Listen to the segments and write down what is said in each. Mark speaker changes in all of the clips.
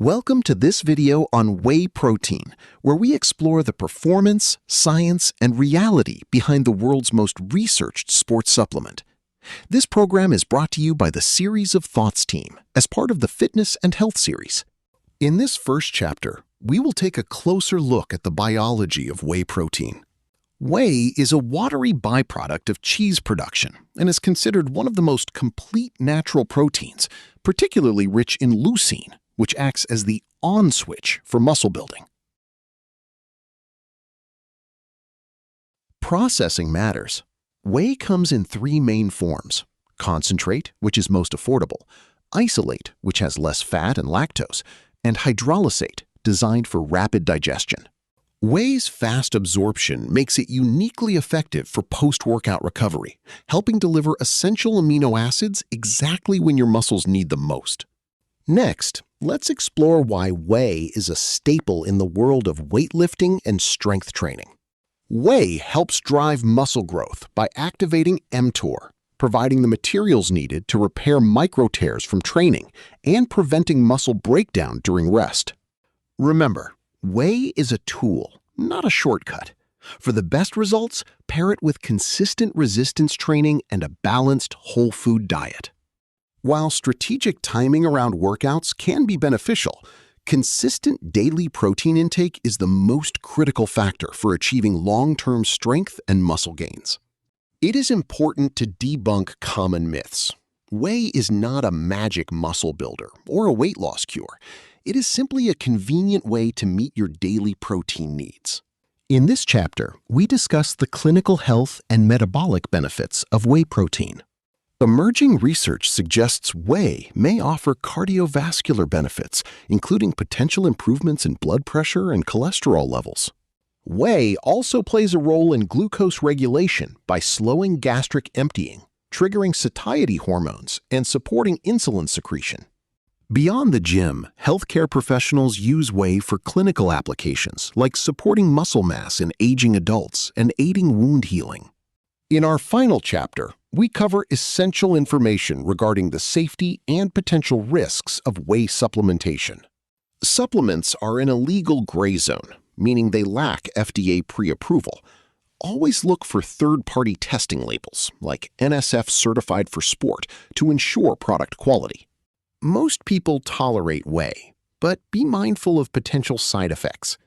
Speaker 1: Welcome to this video on whey protein, where we explore the performance, science, and reality behind the world's most researched sports supplement. This program is brought to you by the Series of Thoughts team as part of the Fitness and Health series. In this first chapter, we will take a closer look at the biology of whey protein. Whey is a watery byproduct of cheese production and is considered one of the most complete natural proteins, particularly rich in leucine, which acts as the on switch for muscle building. Processing matters. Whey comes in three main forms: concentrate, which is most affordable, isolate, which has less fat and lactose, and hydrolysate, designed for rapid digestion. Whey's fast absorption makes it uniquely effective for post-workout recovery, helping deliver essential amino acids exactly when your muscles need them most. Next, let's explore why whey is a staple in the world of weightlifting and strength training. Whey helps drive muscle growth by activating mTOR, providing the materials needed to repair micro tears from training and preventing muscle breakdown during rest. Remember, whey is a tool, not a shortcut. For the best results, pair it with consistent resistance training and a balanced whole food diet. While strategic timing around workouts can be beneficial, consistent daily protein intake is the most critical factor for achieving long-term strength and muscle gains. It is important to debunk common myths. Whey is not a magic muscle builder or a weight loss cure. It is simply a convenient way to meet your daily protein needs. In this chapter, we discuss the clinical health and metabolic benefits of whey protein. Emerging research suggests whey may offer cardiovascular benefits, including potential improvements in blood pressure and cholesterol levels. Whey also plays a role in glucose regulation by slowing gastric emptying, triggering satiety hormones, and supporting insulin secretion. Beyond the gym, healthcare professionals use whey for clinical applications like supporting muscle mass in aging adults and aiding wound healing. In our final chapter, we cover essential information regarding the safety and potential risks of whey supplementation. Supplements are in a legal gray zone, meaning they lack FDA pre-approval. Always look for third-party testing labels, like NSF Certified for Sport, to ensure product quality. Most people tolerate whey, but be mindful of potential side effects.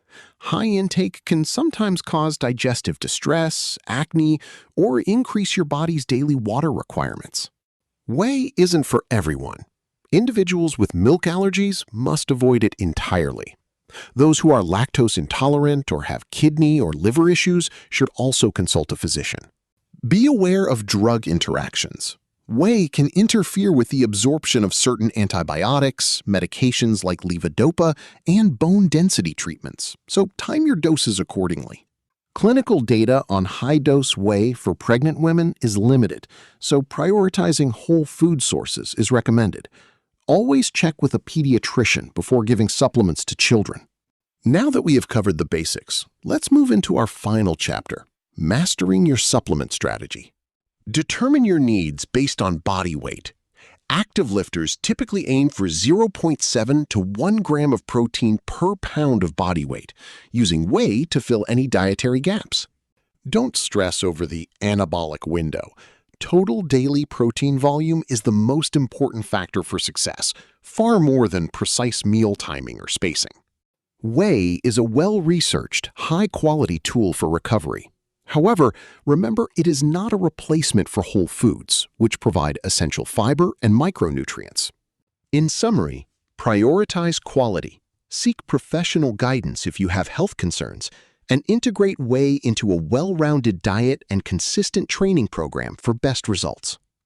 Speaker 1: High intake can sometimes cause digestive distress, acne, or increase your body's daily water requirements. Whey isn't for everyone. Individuals with milk allergies must avoid it entirely. Those who are lactose intolerant or have kidney or liver issues should also consult a physician. Be aware of drug interactions. Whey can interfere with the absorption of certain antibiotics, medications like levodopa, and bone density treatments, so time your doses accordingly. Clinical data on high-dose whey for pregnant women is limited, so prioritizing whole food sources is recommended. Always check with a pediatrician before giving supplements to children. Now that we have covered the basics, let's move into our final chapter, mastering your supplement strategy. Determine your needs based on body weight. Active lifters typically aim for 0.7 to 1 gram of protein per pound of body weight, using whey to fill any dietary gaps. Don't stress over the anabolic window. Total daily protein volume is the most important factor for success, far more than precise meal timing or spacing. Whey is a well-researched, high-quality tool for recovery. However, remember, it is not a replacement for whole foods, which provide essential fiber and micronutrients. In summary, prioritize quality, seek professional guidance if you have health concerns, and integrate whey into a well-rounded diet and consistent training program for best results.